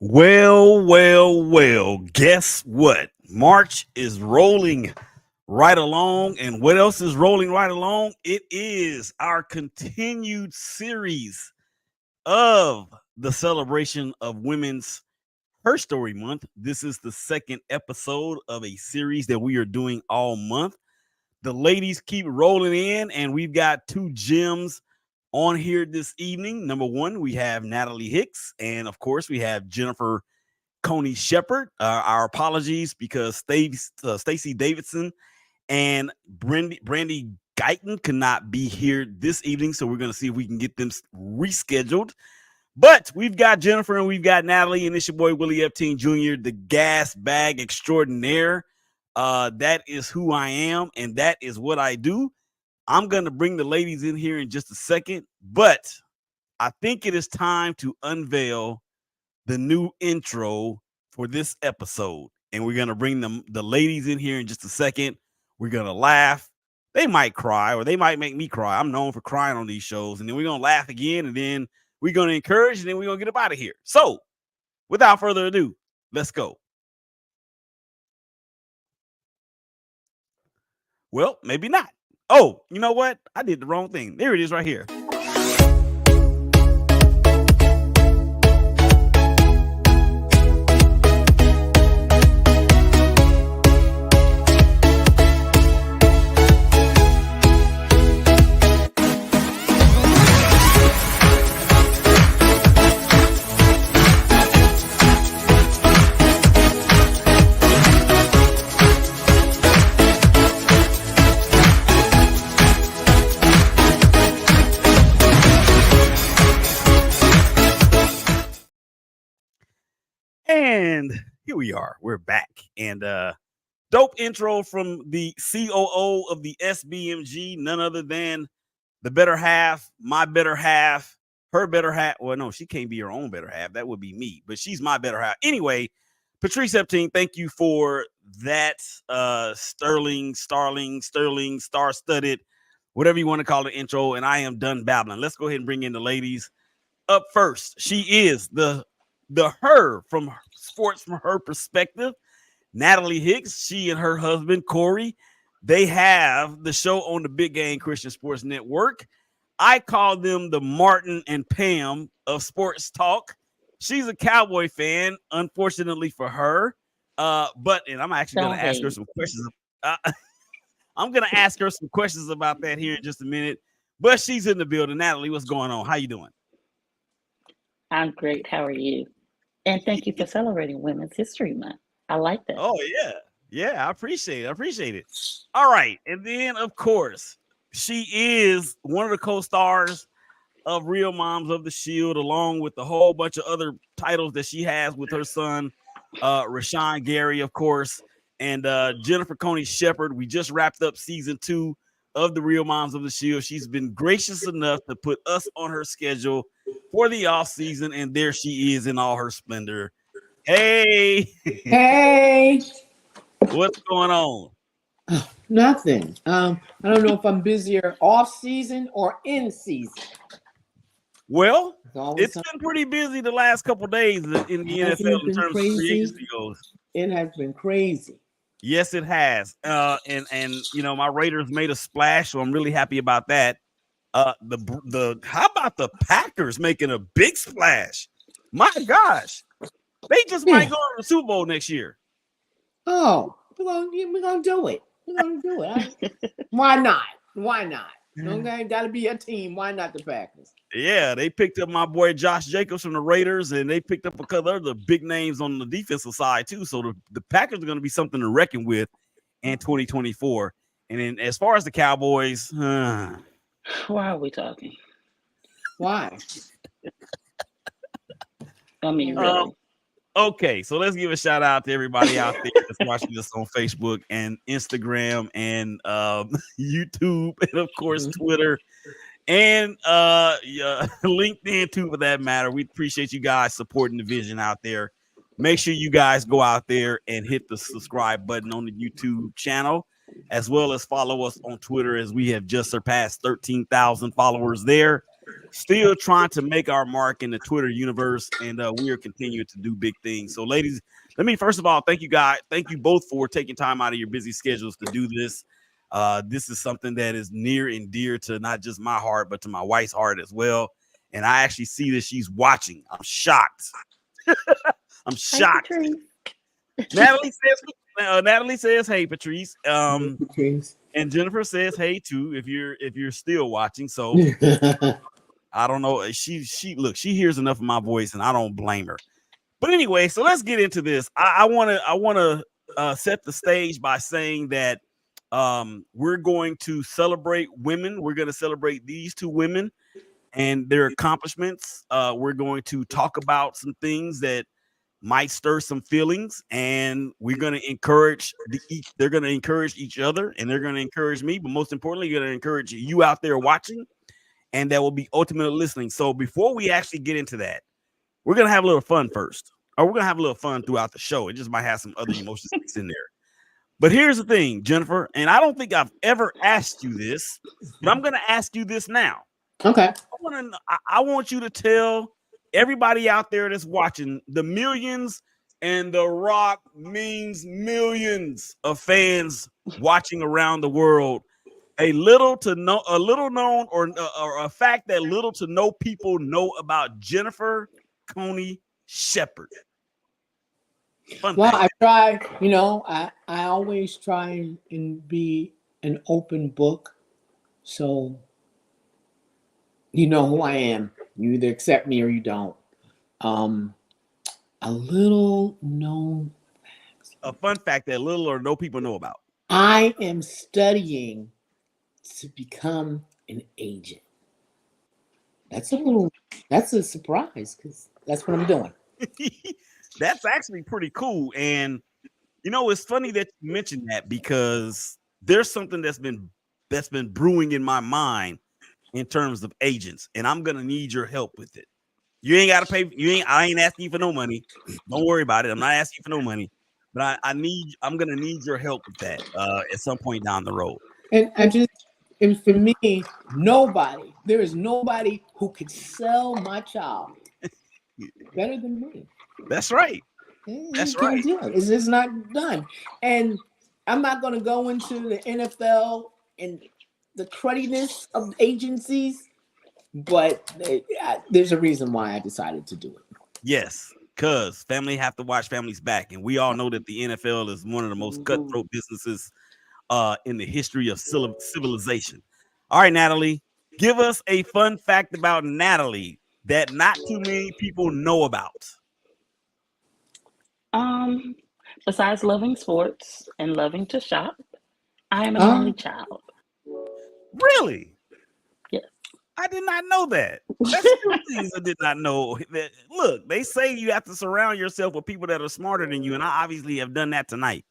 Well. Guess what? March is rolling right along. And what else is rolling right along? It is our continued series of the celebration of Women's HERstory Month. This is the second episode of a series that we are doing all month. The ladies keep rolling in, and we've got two gems on here this evening. Number one, we have Natalie Hicks, and of course, we have Jennifer Coney Shepherd. Our apologies because Stacey Davidson and Brandy Guyton could not be here this evening, so we're going to see if we can get them rescheduled. But we've got Jennifer and we've got Natalie, and it's your boy Willie Epting Jr., the gas bag extraordinaire. That is who I am, and that is what I do. I'm going to bring the ladies in here in just a second, but I think it is time to unveil the new intro for this episode. And we're going to bring the ladies in here in just a second. We're going to laugh. They might cry or they might make me cry. I'm known for crying on these shows. And then we're going to laugh again. And then we're going to encourage. And then we're going to get up out of here. So without further ado, let's go. Well, maybe not. Oh, you know what? I did the wrong thing. There it is right here. And here we are. We're back. And dope intro from the COO of the SBMG, none other than the better half, my better half, her better half. Well, no, she can't be her own better half. That would be me, but she's my better half. Anyway, Patrice Epting, thank you for that sterling, star-studded, whatever you want to call the intro. And I am done babbling. Let's go ahead and bring in the ladies. Up first, she is the her from sports from her perspective, Natalie Hicks. She and her husband Corey, they have the show on the Big Game Christian Sports Network. I call them the Martin and Pam of sports talk. She's a Cowboy fan, unfortunately for her. But I'm actually going to ask her some questions. I'm going to ask her some questions about that here in just a minute. But she's in the building. Natalie, what's going on? How you doing? I'm great. How are you? And thank you for celebrating Women's History Month. I like that. Oh, yeah. Yeah, I appreciate it. All right. And then, of course, she is one of the co-stars of Real Moms of the Shield, along with a whole bunch of other titles that she has with her son, Rashawn Gary, of course, and Jennifer Coney Shepherd. We just wrapped up season 2 of the Real Moms of the Shield. She's been gracious enough to put us on her schedule for the off season, and there she is in all her splendor. Hey, what's going on? Nothing. I don't know if I'm busier off season or in season. Well, it's been pretty busy the last couple of days in the NFL in terms of free agency goes. It has been crazy. Yes, it has. And you know, my Raiders made a splash, so I'm really happy about that. The how about the Packers making a big splash? My gosh, they just might go to the Super Bowl next year. Oh, we're gonna do it. Why not? Okay, gotta be a team. Why not the Packers? Yeah, they picked up my boy Josh Jacobs from the Raiders, and they picked up a couple other big names on the defensive side too. So the Packers are going to be something to reckon with in 2024. And then as far as the Cowboys, why are we talking? Why? I mean, really. Okay, so let's give a shout out to everybody out there that's watching us on Facebook and Instagram and YouTube and of course Twitter and LinkedIn too, for that matter. We appreciate you guys supporting the vision out there. Make sure you guys go out there and hit the subscribe button on the YouTube channel, as well as follow us on Twitter, as we have just surpassed 13,000 followers there. still trying to make our mark in the Twitter universe, and we are continuing to do big things. So, ladies, let me first of all thank you guys. Thank you both for taking time out of your busy schedules to do this. This is something that is near and dear to not just my heart, but to my wife's heart as well. And I actually see that she's watching. I'm shocked. I'm shocked. Natalie says, "Hey, Patrice." And Jennifer says, "Hey, too." If you're still watching, so I don't know. She hears enough of my voice, and I don't blame her. But anyway, so let's get into this. I want to set the stage by saying that we're going to celebrate women. We're going to celebrate these two women and their accomplishments. We're going to talk about some things that might stir some feelings, and we're going to encourage they're going to encourage each other, and they're going to encourage me, but most importantly, you're going to encourage you out there watching, and that will be ultimately listening. So before we actually get into that, we're going to have a little fun first, or we're going to have a little fun throughout the show. It just might have some other emotions in there. But here's the thing, Jennifer, and I don't think I've ever asked you this, but I'm going to ask you this now. Okay. I want you to tell everybody out there that's watching, the millions, and The Rock means millions of fans watching around the world, a little known or a fact that little to no people know about Jennifer Coney Shepherd. Well, I try, I always try and be an open book. So you know who I am. You either accept me or you don't. A little known facts. A fun fact that little or no people know about. I am studying to become an agent. That's a surprise because that's what I'm doing. That's actually pretty cool. And it's funny that you mentioned that, because there's something that's been brewing in my mind in terms of agents, and I'm gonna need your help with it. You ain't got to pay. I ain't asking you for no money. Don't worry about it. I'm not asking you for no money, but I'm gonna need your help with that at some point down the road. And for me, there is nobody who could sell my child better than me. That's right. That's right. It's just not done. And I'm not going to go into the NFL and the crudiness of agencies, but there's a reason why I decided to do it. Yes, because family have to watch families back. And we all know that the NFL is one of the most cutthroat businesses in the history of civilization. All right, Natalie, give us a fun fact about Natalie that not too many people know about. Besides loving sports and loving to shop, I am an only child. Really? Yes. I did not know that. That's two things I did not know. Look, they say you have to surround yourself with people that are smarter than you, and I obviously have done that tonight.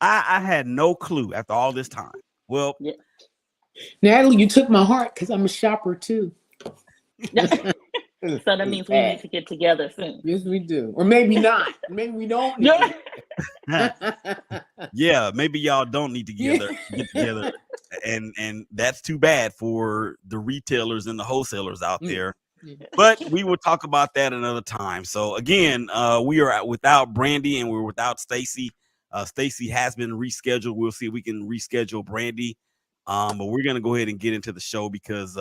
I had no clue after all this time. Well, yeah. Natalie, you took my heart because I'm a shopper too. So that means we need to get together soon. Yes, we do. Or maybe not. Maybe we don't. Yeah, maybe y'all don't need to get together. And that's too bad for the retailers and the wholesalers out there. But we will talk about that another time. So again, we are without Brandy and we're without Stacy. Stacy has been rescheduled. We'll see if we can reschedule Brandy. But we're gonna go ahead and get into the show because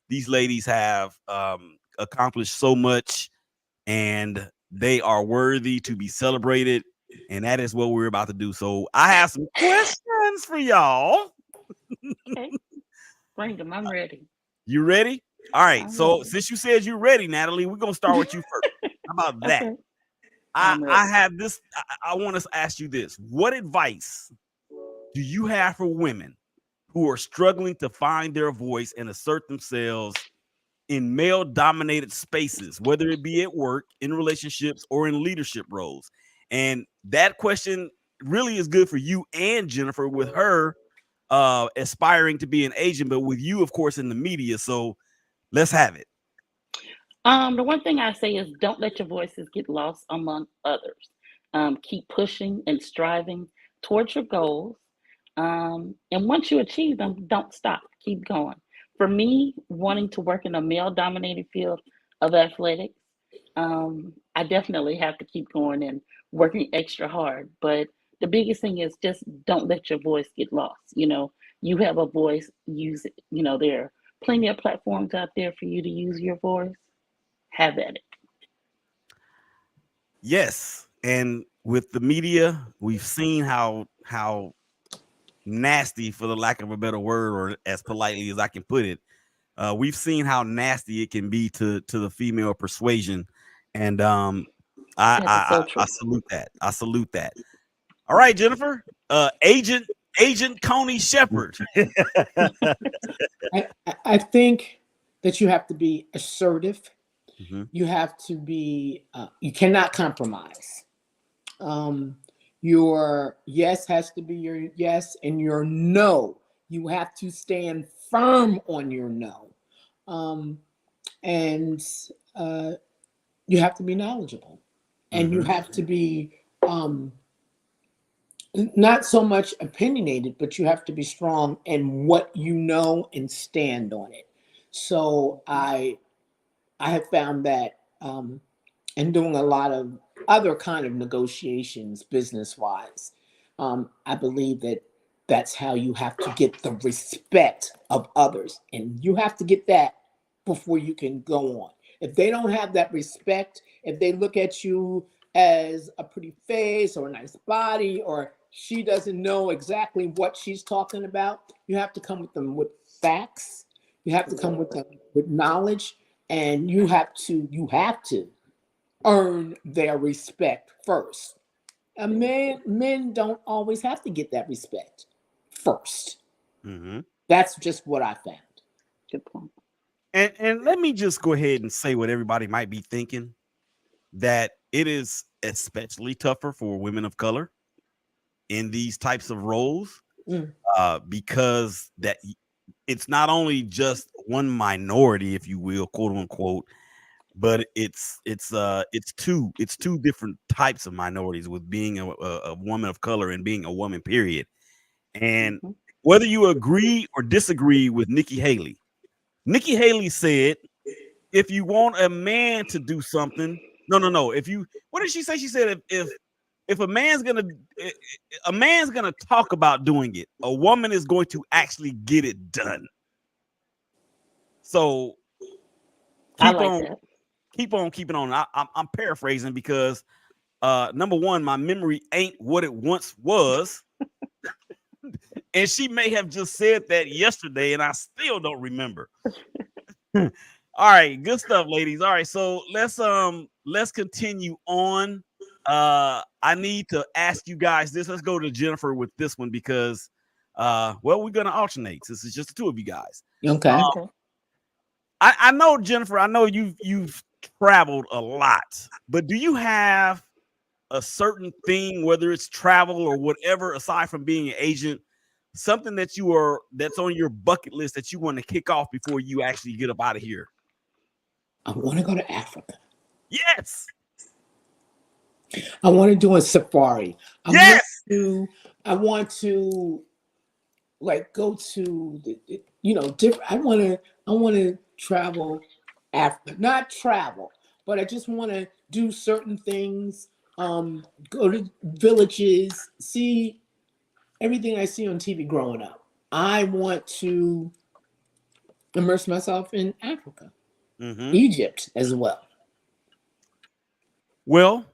these ladies have accomplished so much and they are worthy to be celebrated. And that is what we're about to do. So I have some questions for y'all. Okay. Bring them. I'm ready. You ready? All right. So since you said you're ready, Natalie, we're going to start with you first. How about that? Okay. I have this. I want to ask you this. What advice do you have for women who are struggling to find their voice and assert themselves in male-dominated spaces, whether it be at work, in relationships, or in leadership roles? And that question really is good for you and Jennifer, with her aspiring to be an agent, but with you, of course, in the media. So let's have it. The one thing I say is don't let your voices get lost among others. Keep pushing and striving towards your goals. And once you achieve them, don't stop. Keep going. for me, wanting to work in a male-dominated field of athletics, I definitely have to keep going and working extra hard. But the biggest thing is just don't let your voice get lost. You have a voice, use it. There are plenty of platforms out there for you to use your voice. Have at it. Yes, and with the media, we've seen how nasty, for the lack of a better word, or as politely as I can put it, we've seen how nasty it can be to the female persuasion, and That is so I true. salute that. I salute that. All right, Jennifer, Agent Coney Shepherd. I think that you have to be assertive. Mhm. You have to be. You cannot compromise. Your yes has to be your yes, and your no. You have to stand firm on your no, and you have to be knowledgeable, and you Mhm. have to be not so much opinionated, but you have to be strong in what you know and stand on it. So I have found that in doing a lot of other kind of negotiations business wise, I believe that that's how you have to get the respect of others, and you have to get that before you can go on. If they don't have that respect, if they look at you as a pretty face or a nice body, or she doesn't know exactly what she's talking about, you have to come with them with facts. You have to come with them with knowledge, and you have to earn their respect first. Men don't always have to get that respect first. Mhm. That's just what I found. Good point. And let me just go ahead and say what everybody might be thinking, that it is especially tougher for women of color in these types of roles, Mm. because it's not only just one minority, if you will, quote unquote, but it's two different types of minorities, with being a woman of color and being a woman, period. And Mhm. whether you agree or disagree with Nikki Haley said, if you want a man to do something, no. If you, what did she say? She said, if a man's gonna talk about doing it, a woman is going to actually get it done. So I keep like on that. keeping on. I'm paraphrasing because number one, my memory ain't what it once was, and she may have just said that yesterday, and I still don't remember. All right, good stuff, ladies. All right, so let's continue on. I need to ask you guys this. Let's go to Jennifer with this one because well, we're gonna alternate since it's just the two of you guys. Okay. Um, Okay. I know, Jennifer, I know you've traveled a lot, but do you have a certain thing, whether it's travel or whatever, aside from being an agent, something that's on your bucket list that you want to kick off before you actually get up out of here? I want to go to Africa. Yes. I want to do a safari. I want Yes. to. I want to like go to different. I want to travel Africa. Not travel, but I just want to do certain things. Go to villages, see everything I see on TV growing up. I want to immerse myself in Africa, Mm-hmm. Egypt as well. Well,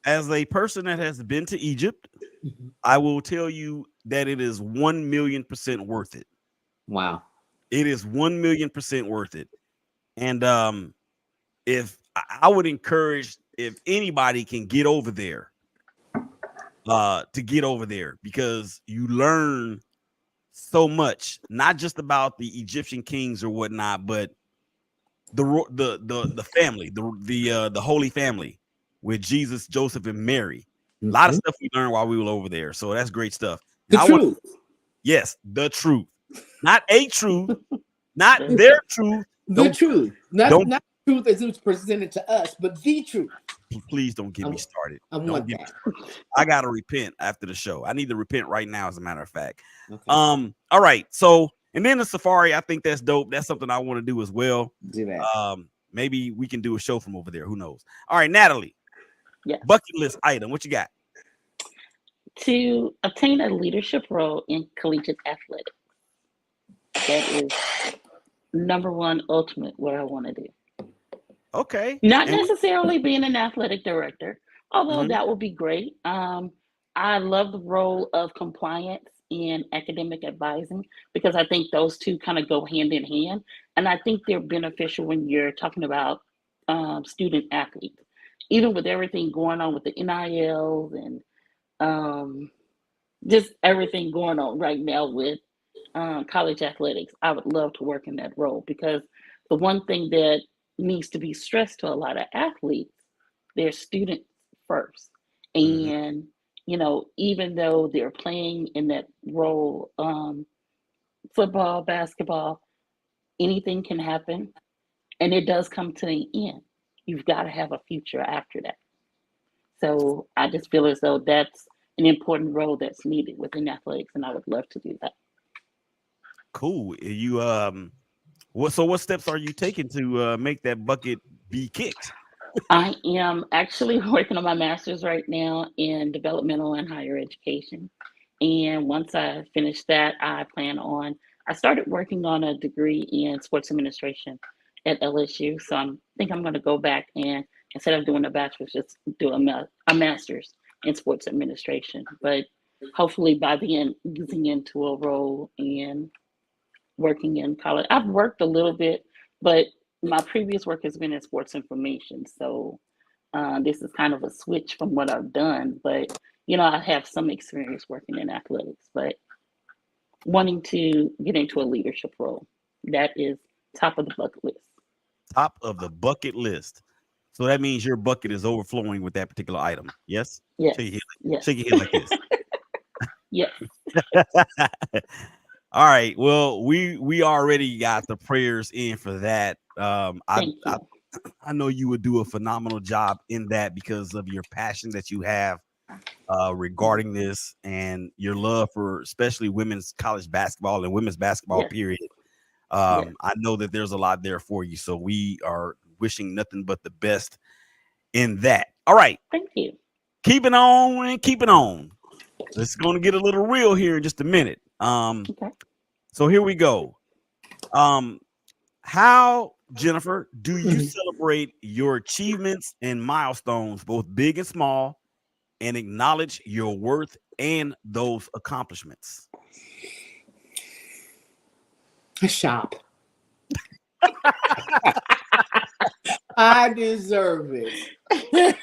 as a person that has been to Egypt, Mhm. I will tell you that it is 1,000,000% worth it. Wow. It is 1,000,000% worth it. And if I would encourage, if anybody can get over there, to get over there, because you learn so much, not just about the Egyptian kings or whatnot, but the family, the Holy Family with Jesus, Joseph, and Mary. A lot of Mhm. stuff we learned while we were over there, so that's great stuff. The Now I want, truth. yes, the truth, not a truth, not their truth. The Don't truth. Not don't not truth as it was presented to us, but the truth. please don't get I, me started. I Don't want get me that. started. I gotta repent after the show. I need to repent right now, as a matter of fact. Okay. All right, so And then the safari, I think that's dope. That's something I want to do as well. Do that. Maybe we can do a show from over there. Who knows? All right, Natalie. Yes. Bucket list item. What you got? To obtain a leadership role in collegiate athletics. That is number one, ultimate, what I want to do. Okay. Not necessarily being an athletic director, although Mhm. that would be great. I love the role of compliance in academic advising because I think those two kind of go hand in hand. And I think they're beneficial when you're talking about student athletes. Even with everything going on with the NILs and just everything going on right now with college athletics, I would love to work in that role because the one thing that needs to be stressed to a lot of athletes, they're students first. Mhm. And, you know, even though they're playing in that role, football, basketball, anything can happen. And it does come to the end. You've got to have a future after that. So I just feel as though that's an important role that's needed within athletics, and I would love to do that. Cool. You what steps are you taking to make that bucket be kicked? I am actually working on my master's right now in developmental and higher education. And once I finish that, I started working on a degree in sports administration at LSU. So I think I'm going to go back and instead of doing a bachelor's, just do a master's in sports administration. But hopefully by the end, easing into a role in working in college. I've worked a little bit, but my previous work has been in sports information. So this is kind of a switch from what I've done. But, you know, I have some experience working in athletics, but wanting to get into a leadership role, that is top of the bucket list. Top of the bucket list. So that means your bucket is overflowing with that particular item. Yes? Yes. Shake your Yes. head like this. Yes. All right. Well, we already got the prayers in for that. Thank you. I know you would do a phenomenal job in that because of your passion that you have regarding this and your love for especially women's college basketball and women's basketball, Yes. period. Yes. I know that there's a lot there for you. So we are wishing nothing but the best in that. All right. Thank you. Keep it on and keep it on. It's going to get a little real here in just a minute. Okay. So here we go. How, Jennifer, do you celebrate your achievements and milestones, both big and small, and acknowledge your worth and those accomplishments? Shop. I deserve it. I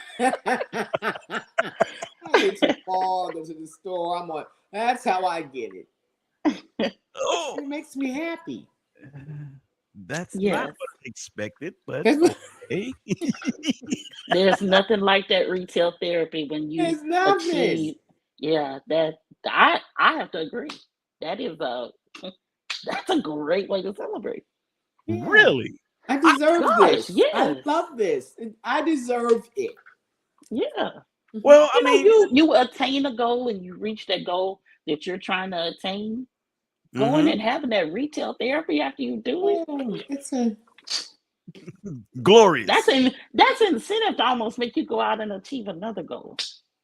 get to the mall, go to the store. That's how I get it. Oh, It makes me happy. that's Yes. not what I expected, but It's okay. There's nothing like that retail therapy when you nothing. achieve. Yeah, that I have to agree. That is that's a great way to celebrate. Yeah. Really? I deserve Gosh, this. yes. I love this. I deserve it. Yeah. Well, I You know, mean, you attain a goal and you reach that goal that you're trying to attain. Going mhm. and having that retail therapy after you do it, Oh, it's a Glorious. that's incentive to almost make you go out and achieve another goal.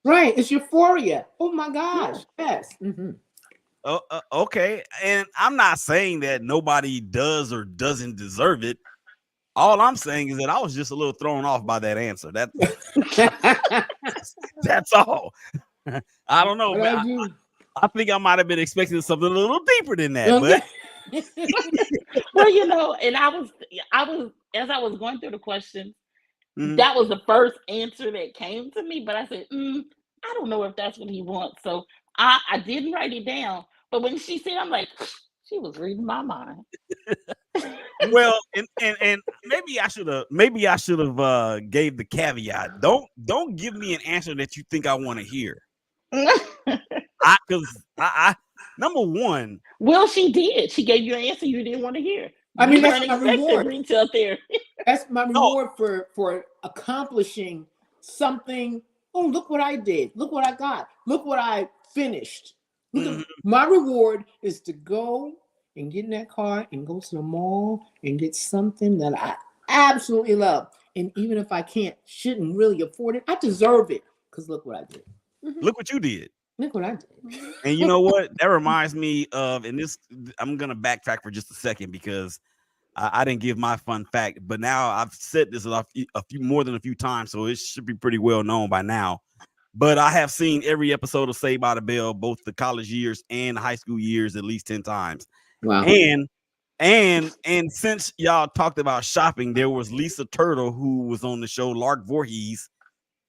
right. It's euphoria. Oh my gosh. Yes. Mm-hmm. Okay, and I'm not saying that nobody does or doesn't deserve it. All I'm saying is that I was just a little thrown off by that answer. That's all. I don't know, man. I think I might have been expecting something a little deeper than that, but Well, you know, and I was as I was going through the question, Mhm. that was the first answer that came to me. But I said, I don't know if that's what he wants. So I didn't write it down. But when she said, I'm like, she was reading my mind. well, and maybe I should have gave the caveat. Don't give me an answer that you think I want to hear. Because I number one. Well, she did. She gave you an answer you didn't want to hear. I mean, You that's weren't my expecting reward. retail therapy. That's my reward for accomplishing something. Oh, look what I did. Look what I got. Look what I finished. My reward is to go and get in that car and go to the mall and get something that I absolutely love. And even if I shouldn't really afford it, I deserve it. Because look what I did. Look what you did. Look what I did. And you know what? That reminds me of, and this, I'm going to backtrack for just a second because I didn't give my fun fact, but now I've said this a few more than a few times, so it should be pretty well known by now. But I have seen every episode of Saved by the Bell, both the college years and the high school years, at least 10 times. Wow. And since y'all talked about shopping, there was Lisa Turtle who was on the show, Lark Voorhees,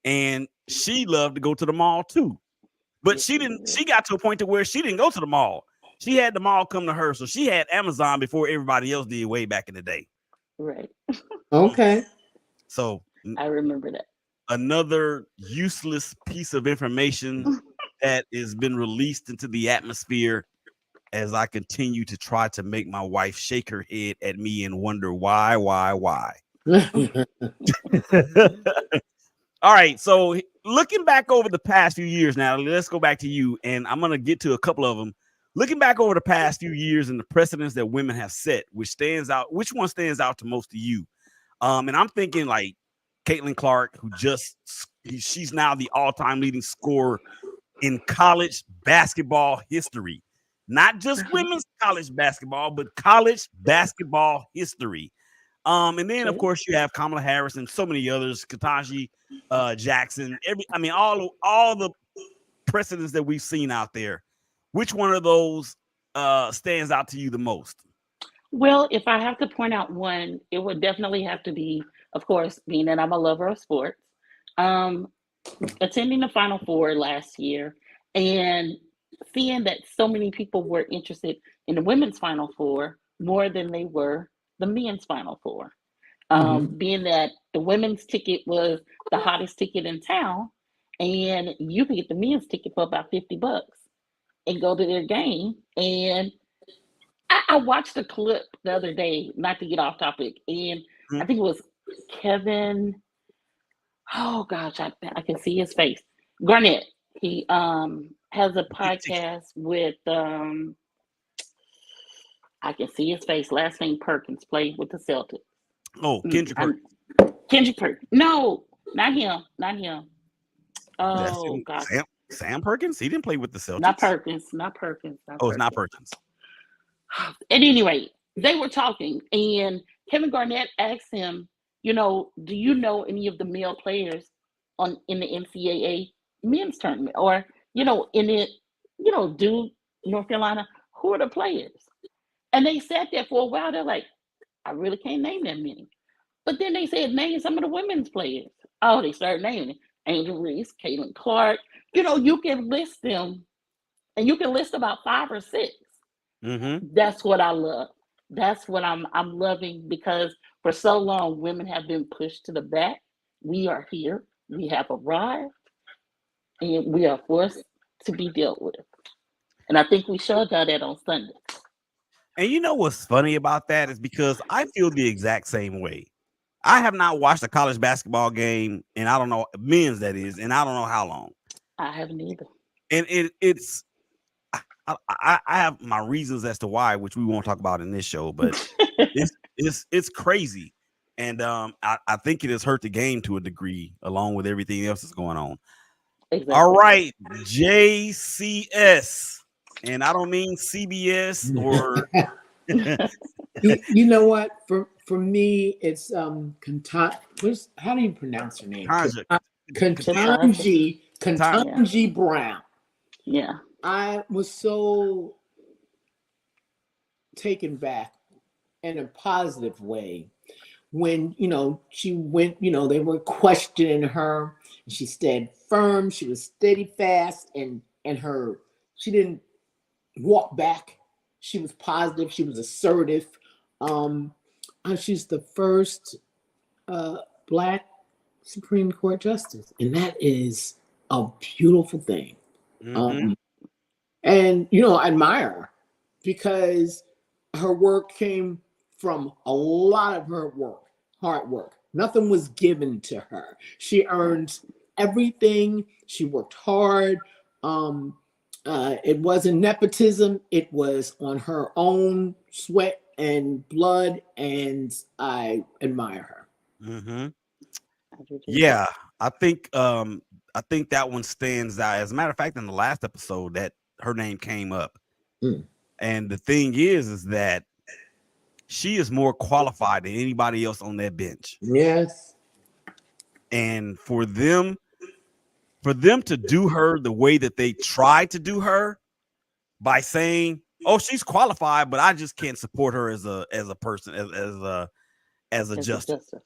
and she loved to go to the mall too. But she got to a point to where she didn't go to the mall. She had the mall come to her. So she had Amazon before everybody else did way back in the day. Right. Okay. So I remember that. Another useless piece of information that has been released into the atmosphere as I continue to try to make my wife shake her head at me and wonder why. All right, so looking back over the past few years now, let's go back to you, and I'm going to get to a couple of them. Looking back over the past few years and the precedents that women have set, which one stands out to most of you? And I'm thinking like Caitlin Clark, she's now the all-time leading scorer in college basketball history. Not just women's college basketball, but college basketball history. And then, of course, you have Kamala Harris and so many others, Ketanji Jackson. All the precedents that we've seen out there. Which one of those stands out to you the most? Well, if I have to point out one, it would definitely have to be, of course, being that I'm a lover of sports, attending the Final Four last year and seeing that so many people were interested in the women's Final Four more than they were the men's Final Four. Being that the women's ticket was the hottest ticket in town, and you could get the men's ticket for about $50 and go to their game. And I watched a clip the other day, not to get off topic, and I think it was Kevin. Oh gosh, I can see his face. Garnett. He has a podcast with I can see his face. Last name Perkins, played with the Celtics. Oh, Kendrick Perkins. Kendrick Perkins. No, not him. Oh gosh. Sam Perkins? He didn't play with the Celtics. Not Perkins. It's not Perkins. At any rate, they were talking, and Kevin Garnett asked him, do you know any of the male players in the NCAA men's tournament, or in it, Duke, North Carolina? Who are the players? And they sat there for a while. They're like, I really can't name that many. But then they said, name some of the women's players. Oh, they started naming Angel Reese, Caitlin Clark. You can list them, and you can list about 5 or 6. That's what I love. That's what I'm loving, because for so long, women have been pushed to the back. We are here. We have arrived, and we are forced to be dealt with. And I think we showed y'all that on Sunday. And you know what's funny about that is because I feel the exact same way. I have not watched a college basketball game, and I don't know, men's that is, and I don't know how long. I haven't either. And it's I have my reasons as to why, which we won't talk about in this show, but it's crazy. And I think it has hurt the game to a degree, along with everything else that's going on. Exactly. All right, JCS. And I don't mean CBS or you know what? For me, it's how do you pronounce her name? Ketanji Brown. Yeah. I was so taken back in a positive way when, she went, they were questioning her, and she stayed firm, she was steady fast, and she didn't walk back. She was positive, she was assertive. She's the first Black Supreme Court justice, and that is a beautiful thing. And I admire her because her work came from a lot of her hard work. Nothing was given to her. She earned everything. She worked hard. It wasn't nepotism. It was on her own sweat and blood, and I admire her. Mm-hmm. I do too. Yeah, I think that one stands out. As a matter of fact, in the last episode, that her name came up, Mm. and the thing is that she is more qualified than anybody else on that bench. Yes. And for them to do her the way that they tried to do her by saying, "Oh, she's qualified, but I just can't support her as a person as a As a justice." justice.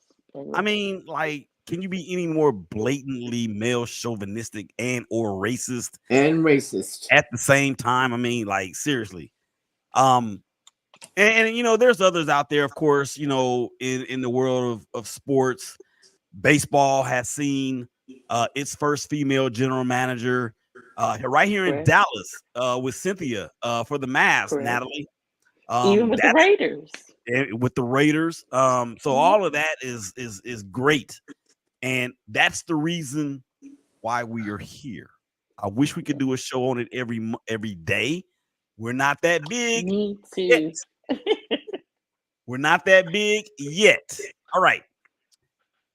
I mean, like, can you be any more blatantly male chauvinistic and or racist And racist. at the same time? I mean, like, seriously. And you know, there's others out there, of course, you know, in the world of sports. Baseball has seen its first female general manager right here in Correct. Dallas with Cynthia for the Mavs, Correct. Natalie. Even with the That's Raiders. with the Raiders. So Mhm. all of that is great, and that's the reason why we are here. I wish we could do a show on it every day. We're not that big Me yet. too. We're not that big yet. All right.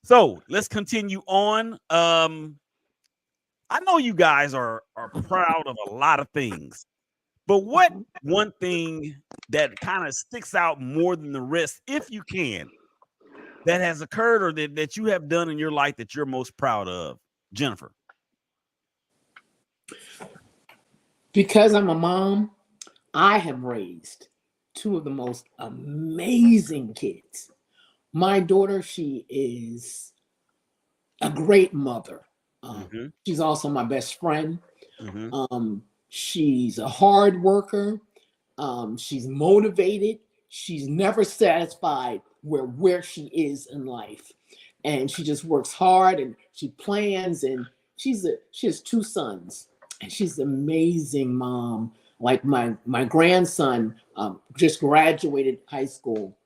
So let's continue on. I know you guys are proud of a lot of things, but what Mhm. one thing that kind of sticks out more than the rest, if you can, that has occurred or that you have done in your life that you're most proud of, Jennifer? Because I'm a mom, I have raised two of the most amazing kids. My daughter, she is a great mother. Mm-hmm. She's also my best friend. Mm-hmm. She's a hard worker. She's motivated. She's never satisfied where she is in life, and she just works hard and she plans. And she has two sons, and she's an amazing mom. Like my grandson just graduated high school,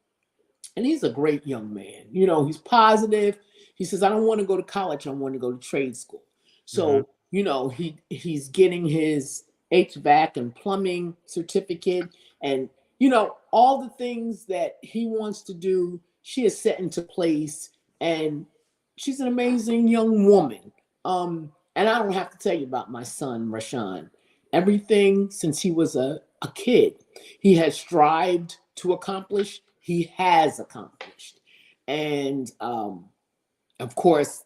and he's a great young man. You know, he's positive. He says, I don't want to go to college, I want to go to trade school. Mm-hmm. So, you know, he's getting his HVAC and plumbing certificate, and you know, all the things that he wants to do, she has set into place, and she's an amazing young woman. And I don't have to tell you about my son, Rashawn. Everything since he was a kid, he has strived to accomplish, he has accomplished. And of course,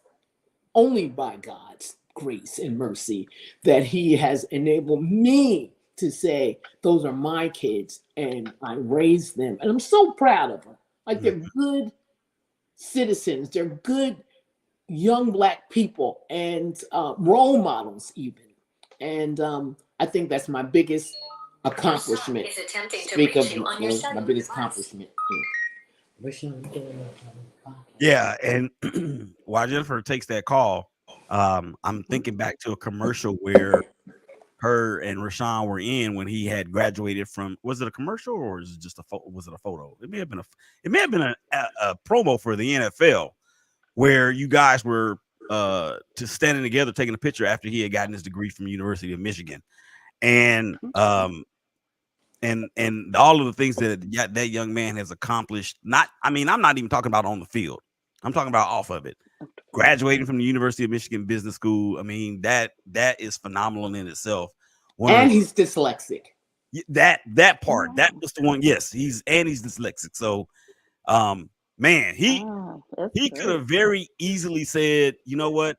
only by God's grace and mercy that he has enabled me to say, those are my kids and I raised them. And I'm so proud of them. Like, they're good citizens, they're good young Black people and role models, even. And I think that's my biggest accomplishment. Speak of my biggest accomplishment. Yeah, and while Jennifer takes that call, I'm thinking back to a commercial where her and Rashawn were in when he had graduated from. Was it a commercial or was it just a photo? Was it a photo? It may have been a promo for the NFL where you guys were just standing together taking a picture after he had gotten his degree from University of Michigan, and and all of the things that young man has accomplished. I'm not even talking about on the field. I'm talking about off of it. Graduating from the University of Michigan Business School. I mean, that is phenomenal in itself. And he's dyslexic. That part, that was the one. Yes, he's dyslexic. So, man, he could have very easily said, you know what,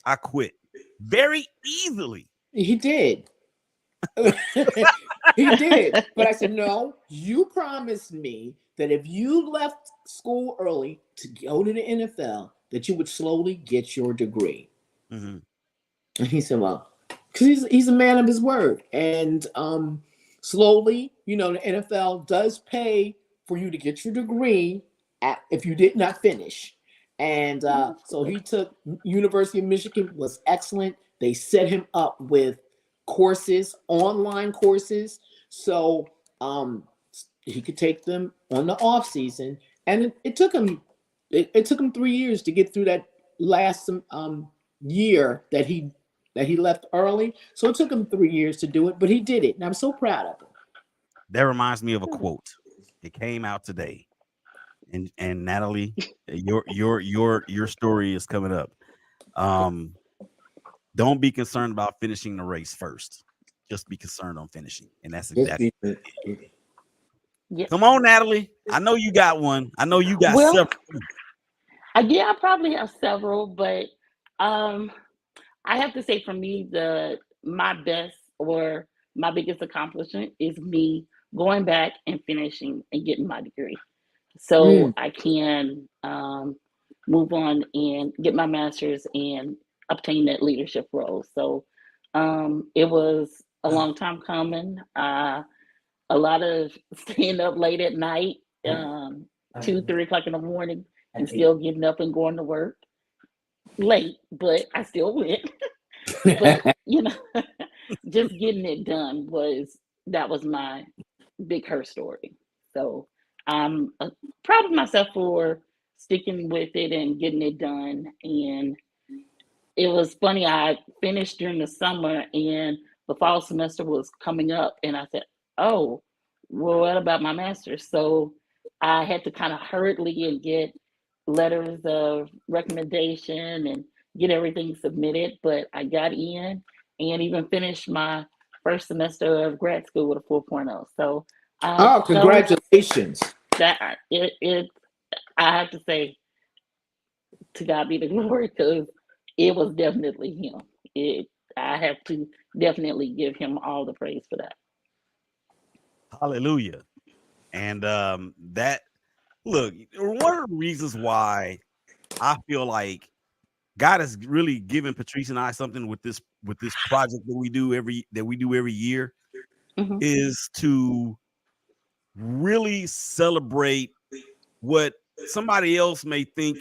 I quit. Very easily. He did. He did. But I said, no, you promised me that if you left school early to go to the NFL, that you would slowly get your degree. Mm-hmm. And he said, well, because he's a man of his word. And slowly, you know, the NFL does pay for you to get your degree if you did not finish. And so he took University of Michigan, was excellent. They set him up with courses, online courses, so he could take them on the off season. And it took him 3 years to get through that last year that he that he left early. So it took him 3 years to do it, but he did it. And I'm so proud of him. That reminds me of a quote. It came out today. And Natalie, your story is coming up. Don't be concerned about finishing the race first. Just be concerned on finishing. And that's exactly. Yeah. Come on, Natalie. I know you got one. I know you got several. Yeah, I probably have several, but I have to say for me, my best or my biggest accomplishment is me going back and finishing and getting my degree. So I can move on and get my master's and obtain that leadership role. So it was a long time coming. A lot of staying up late at night, 2, 3 o'clock in the morning, and still getting up and going to work late, but I still went. But just getting it done was my big HERstory. So I'm proud of myself for sticking with it and getting it done. And it was funny, I finished during the summer and the fall semester was coming up, and I said, oh, well, what about my master's? So I had to kind of hurriedly and get letters of recommendation and get everything submitted, but I got in and even finished my first semester of grad school with a 4.0. So congratulations. I have to say, to God be the glory, because it was definitely him. I have to definitely give him all the praise for that. Hallelujah. And that, look, one of the reasons why I feel like God has really given Patrice and I something with this project that we do every year is to really celebrate what somebody else may think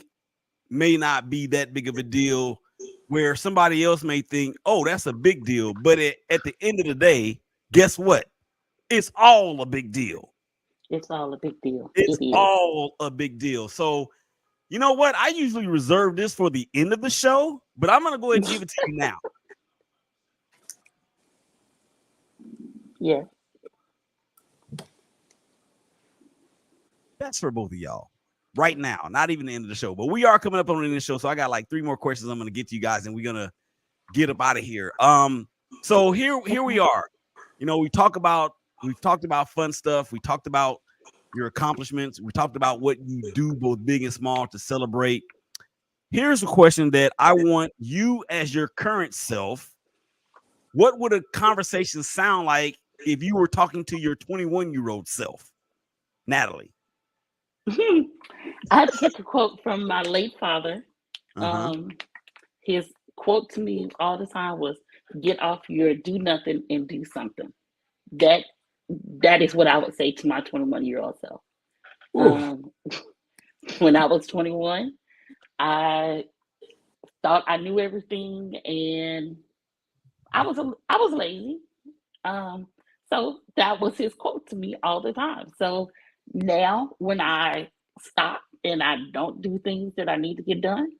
may not be that big of a deal, where somebody else may think, oh, that's a big deal. But at the end of the day, guess what? It's all a big deal. It's all a big deal. It's all a big deal. So, you know what? I usually reserve this for the end of the show, but I'm going to go ahead and give it to you now. Yeah. That's for both of y'all right now, not even the end of the show, but we are coming up on the end of the show. So I got like 3 more questions I'm going to get to you guys, and we're going to get up out of here. So here we are. We've talked about fun stuff. We talked about your accomplishments. We talked about what you do, both big and small, to celebrate. Here's a question that I want you, as your current self, what would a conversation sound like if you were talking to your 21-year-old self, Natalie? I have to take a quote from my late father. His quote to me all the time was, "Get off your do nothing and do something." That is what I would say to my 21-year-old self. When I was 21, I thought I knew everything, and I was lazy. So that was his quote to me all the time. So now when I stop and I don't do things that I need to get done,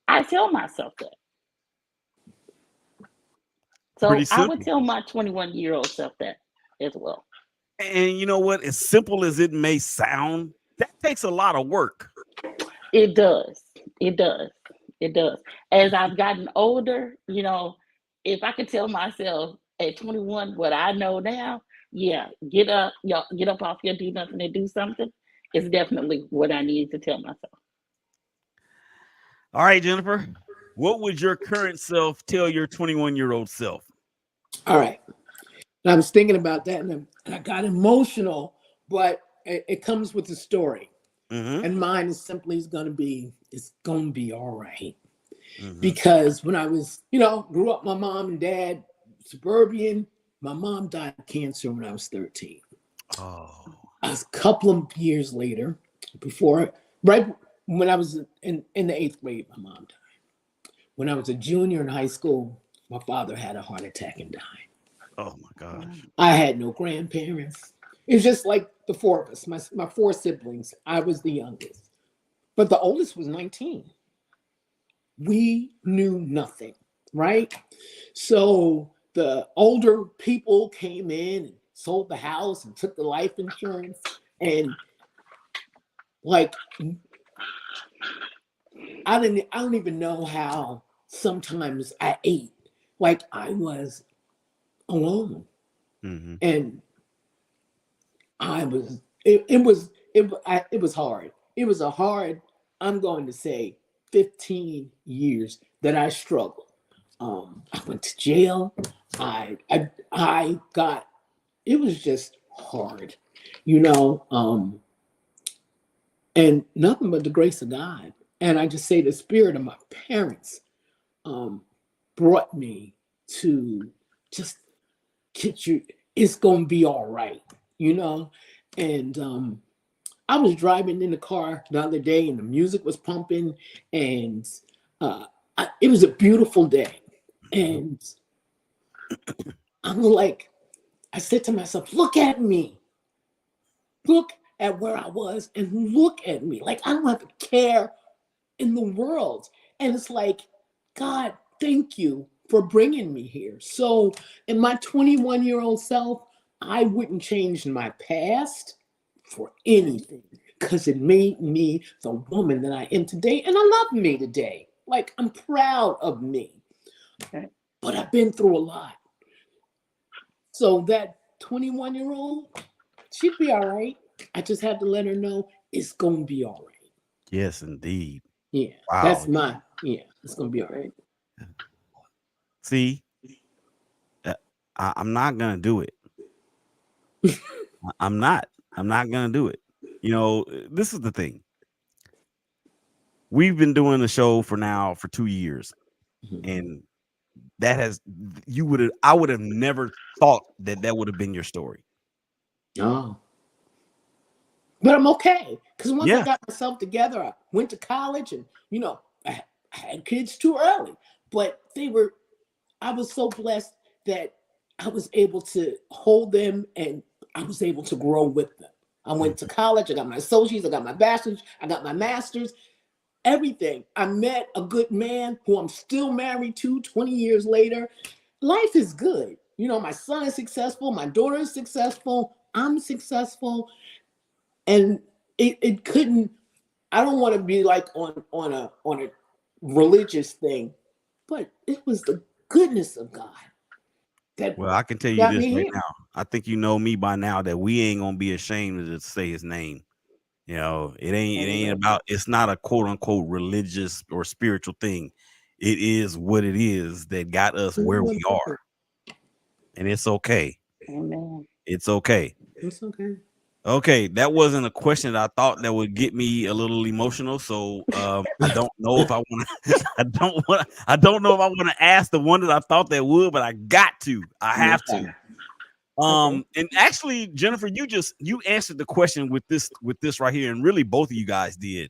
I tell myself that. So I would tell my 21-year-old self that as well. And you know what? As simple as it may sound, that takes a lot of work. It does. It does. It does. As I've gotten older, if I could tell myself at 21 what I know now, get up off your do nothing and do something. It's definitely what I need to tell myself. All right, Jennifer, what would your current self tell your 21-year-old self? All right. And I was thinking about that, and I got emotional, but it comes with a story. And mine is simply it's gonna be all right. Because when I was, grew up, my mom and dad, suburban, my mom died of cancer when I was 13. Oh. A couple of years later, right when I was in the 8th grade, my mom died. When I was a junior in high school, my father had a heart attack and died. Oh my gosh. I had no grandparents. It was just like the 4 of us, my 4 siblings. I was the youngest. But the oldest was 19. We knew nothing. right? So the older people came in and sold the house and took the life insurance. And like, I don't even know how sometimes I ate. Like I was alone. Mm-hmm. And I was it was hard. It was a hard, I'm going to say 15 years that I struggled. I went to jail. I got, it was just hard, you know. And nothing but the grace of God. And I just say the spirit of my parents um brought me to just get you, it's gonna be all right, you know. And I was driving in the car the other day and the music was pumping, and it was a beautiful day. And I'm like, I said to myself, look at me. Look at where I was and look at me. Like, I don't have a care in the world. And it's like, God, thank you for bringing me here. So, in my 21-year-old self, I wouldn't change my past for anything because it made me the woman that I am today. And I love me today. Like, I'm proud of me. Okay. But I've been through a lot. So, that 21-year-old, she'd be all right. I just had to let her know it's going to be all right. Yes, indeed. Yeah. Wow. It's going to be all right. See, I'm not gonna do it. I'm not. I'm not gonna do it. You know, this is the thing. We've been doing the show for 2 years, and that has I would have never thought that would have been your story. Oh. But I'm okay. Because once I Yeah. got myself together, I went to college and, I had kids too early. But I was so blessed that I was able to hold them and I was able to grow with them. I went to college, I got my associates, I got my bachelor's, I got my master's, everything. I met a good man who I'm still married to 20 years later. Life is good. My son is successful, my daughter is successful, I'm successful. And it couldn't, I don't want to be like on a religious thing, but it was the goodness of God that Well, I can tell you got this me right here. now. I think you know me by now that we ain't gonna be ashamed to say his name. It ain't about, it's not a quote unquote religious or spiritual thing. It is what it is that got us where we are. And it's okay. Amen. It's okay. It's okay. Okay, that wasn't a question that I thought that would get me a little emotional. So I don't know if I want to. I don't know if I want to ask the one that I thought that would, but I got to. I have to. And actually, Jennifer, you answered the question with this right here, and really both of you guys did.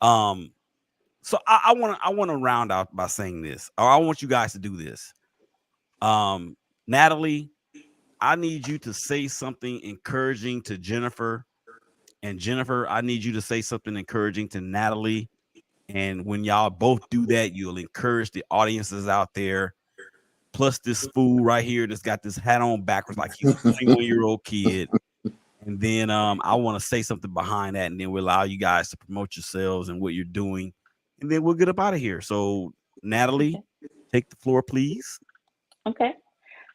So I want to round out by saying this, or I want you guys to do this. Natalie, I need you to say something encouraging to Jennifer. And Jennifer, I need you to say something encouraging to Natalie. And when y'all both do that, you'll encourage the audiences out there. Plus this fool right here that's got this hat on backwards like he's a 21-year-old kid. And then I want to say something behind that, and then we'll allow you guys to promote yourselves and what you're doing. And then we'll get up out of here. So, Natalie, take the floor, please. Okay.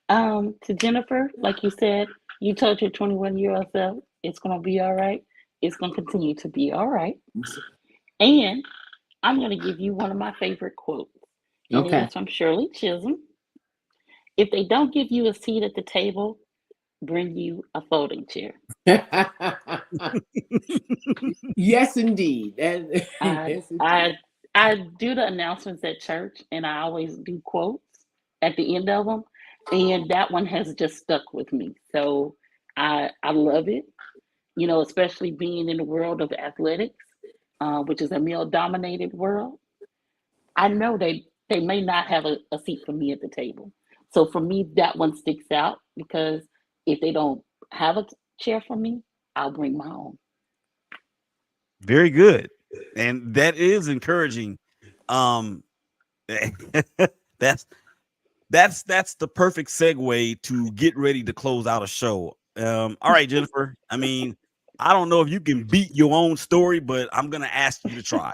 To Jennifer, like you said, you told your 21-year-old self it's gonna be all right. It's gonna continue to be all right. And I'm gonna give you one of my favorite quotes, and it is from Shirley Chisholm. If they don't give you a seat at the table, bring you a folding chair. Yes, indeed. I do the announcements at church, and I always do quotes at the end of them, and that one has just stuck with me. So I love it. Especially being in the world of athletics, which is a male dominated world. I know they may not have a seat for me at the table. So for me, that one sticks out because if they don't have a chair for me, I'll bring my own. Very good. And that is encouraging. Um that's that's the perfect segue to get ready to close out a show. All right, Jennifer. I mean, I don't know if you can beat your own story, but I'm gonna ask you to try.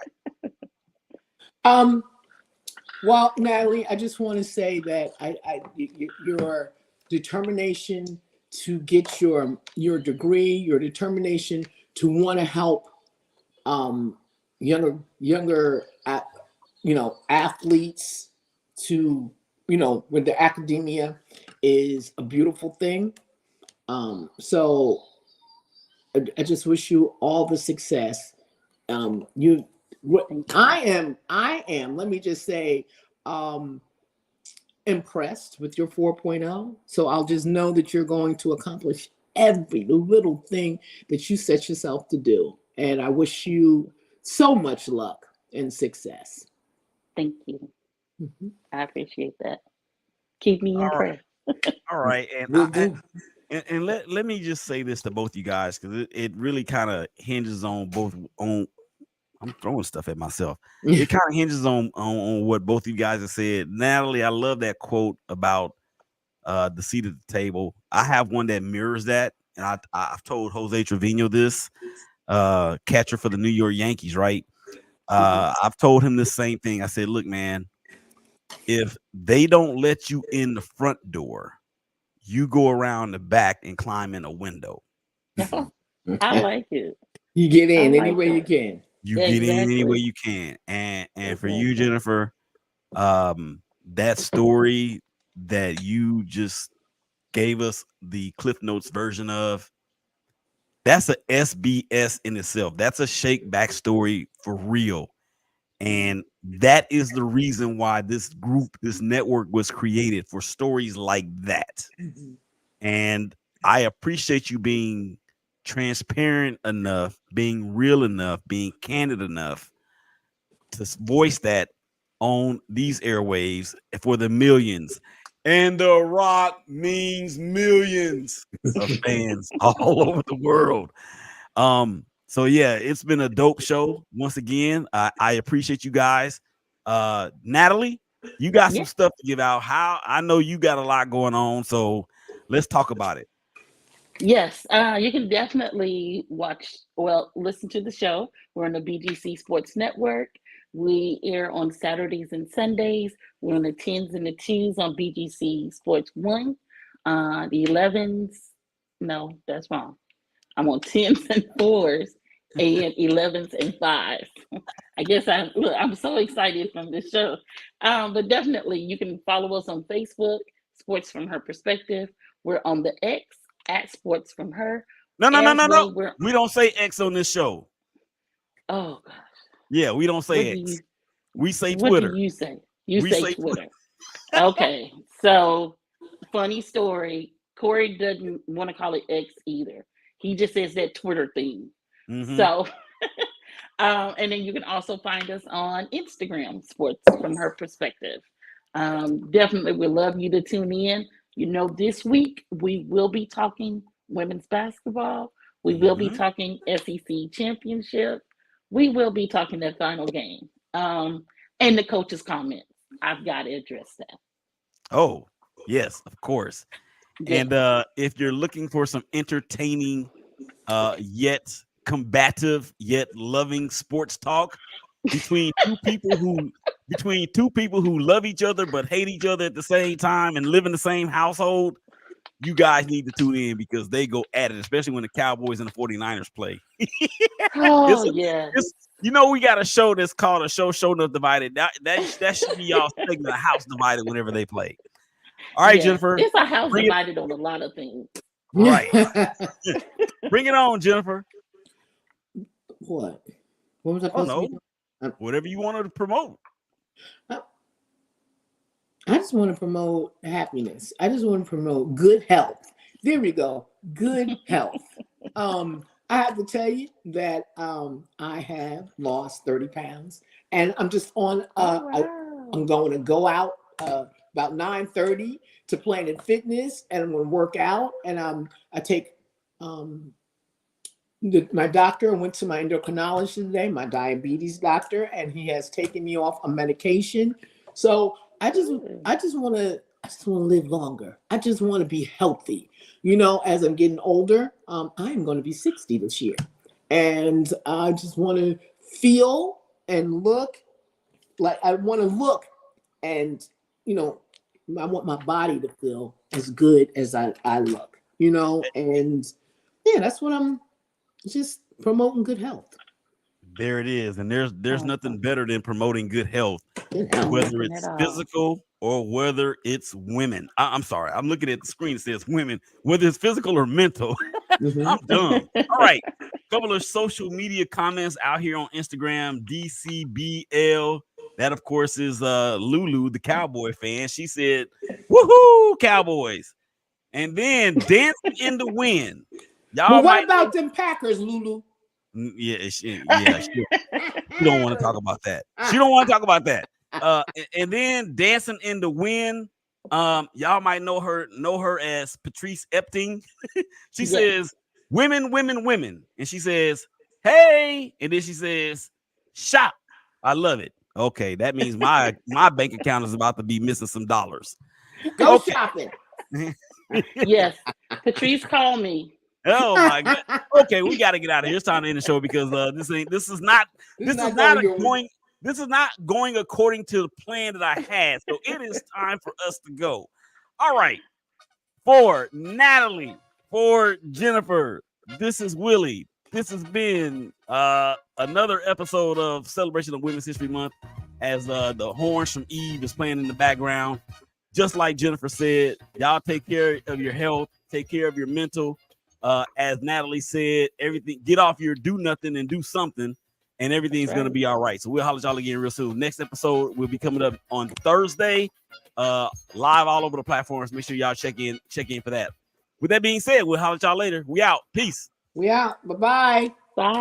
Um, well, Natalie, I just want to say that your determination to get your degree, your determination to want to help um, younger athletes to with the academia is a beautiful thing. So I just wish you all the success. You what Thank you. I am let me just say um impressed with your 4.0. So I'll just know that you're going to accomplish every little thing that you set yourself to do. And I wish you so much luck and success. Thank you. Mhm. I appreciate that. Keep me in All right, prayer. all right, and Will do. let me just say this to both you guys because it really kind of hinges on both on. I'm throwing stuff at myself. It kind of hinges on what both you guys have said. Natalie, I love that quote about the seat at the table. I have one that mirrors that, and I've told Jose Trevino this, catcher for the New York Yankees, right? I've told him the same thing. I said, look, man, if they don't let you in the front door, you go around the back and climb in a window. I like it. You get I in any like way you it. can. You get in any way Exactly. you can. And for you, Exactly. Jennifer, that story that you just gave us the Cliff Notes version of, that's a SBS in itself. That's a shake backstory for real. And that is the reason why this group, this network was created for stories like that. And I appreciate you being transparent enough, being real enough, being candid enough to voice that on these airwaves for the millions. And The Rock means millions of fans all over the world. So yeah, it's been a dope show. Once again, I appreciate you guys. Natalie, you got some Yeah. stuff to give out. How I know you got a lot going on, so let's talk about it. Yes. You can definitely listen to the show. We're on the BGC Sports Network. We air on Saturdays and Sundays. We're on the 10s and the 2s on BGC Sports 1. The 11s, no, that's wrong. I'm on 10s and 4s and 11s and 5s. I guess I'm so excited from this show. But definitely you can follow us on Facebook, Sports from Her Perspective. We're on the X at Sports from Her. No, no, no, As no, no. well, we're We don't say X on this show. oh gosh, Yeah, we don't what say do X. you We say what do Twitter. you say? You We say say Twitter. Twitter. Okay. So funny story. Corey doesn't want to call it X either. He just says that Twitter thing. Mm-hmm. So and then you can also find us on Instagram, Sports from Her Perspective. Definitely would love you to tune in. This week we will be talking women's basketball. We will be Mm-hmm. talking SEC championship. We will be talking that final game. And the coach's comments. I've got to address that. Oh, yes, of course. Yes. And if you're looking for some entertaining, yet combative, yet loving sports talk between two people who love each other but hate each other at the same time and live in the same household, you guys need to tune in because they go at it, especially when the Cowboys and the 49ers play. Oh it's, yes. it's we got a show that's called a show not divided. That should be y'all segment, a house divided whenever they play. All right, Yes. Jennifer, It's a house bring it divided on a lot of things. right. Bring it on, Jennifer. What? What was I I don't supposed to be know. doing? Whatever you want to promote. I, I just want to promote happiness. I just want to promote good health. There we go. Good health. I have to tell you that I have lost 30 pounds, and I'm just on. Oh I'm wow. going to go out about 9:30 to Planet Fitness, and I'm going to work out. And I take my doctor. I went to my endocrinologist today, my diabetes doctor, and he has taken me off a medication. So I just Good. I just want to just want to live longer. I just want to be healthy. You know, as I'm getting older, I'm going to be 60 this year. And I just want to feel and look like I want to look and, you know, I want my body to feel as good as I look, you know, and yeah, that's what I'm just promoting good health. There it is. And there's nothing better than promoting good health, whether it's physical or whether it's women. I'm sorry. I'm looking at the screen. It says women, whether it's physical or mental. I'm dumb. All right. Couple of social media comments out here on Instagram. DCBL. That, of course, is Lulu, the Cowboy fan. She said, woohoo, Cowboys. And then Dancing in the Wind. Well, what about them Packers, Lulu? Yeah, she don't want to talk about that. She don't want to talk about that. And then Dancing in the Wind. Y'all might know her as Patrice Epting. She says, women, women, women. And she says, hey. And then she says, shop. I love it. Okay, that means my bank account is about to be missing some dollars. Go shopping. Yes, Patrice called me. Oh my god. Okay, we got to get out of here. It's time to end the show because this is not going according to the plan that I had. So it is time for us to go. All right. For Natalie, for Jennifer, this is Willie. This has been another episode of Celebration of Women's History Month as the horns from Eve is playing in the background. Just like Jennifer said, y'all take care of your health, take care of your mental. As Natalie said, everything, get off your do nothing and do something, and everything's going to be all right. So we'll holler at y'all again real soon. Next episode will be coming up on Thursday, live all over the platforms. Make sure y'all check in for that. With that being said, we'll holler at y'all later. We out. Peace. We out. Bye-bye. Bye.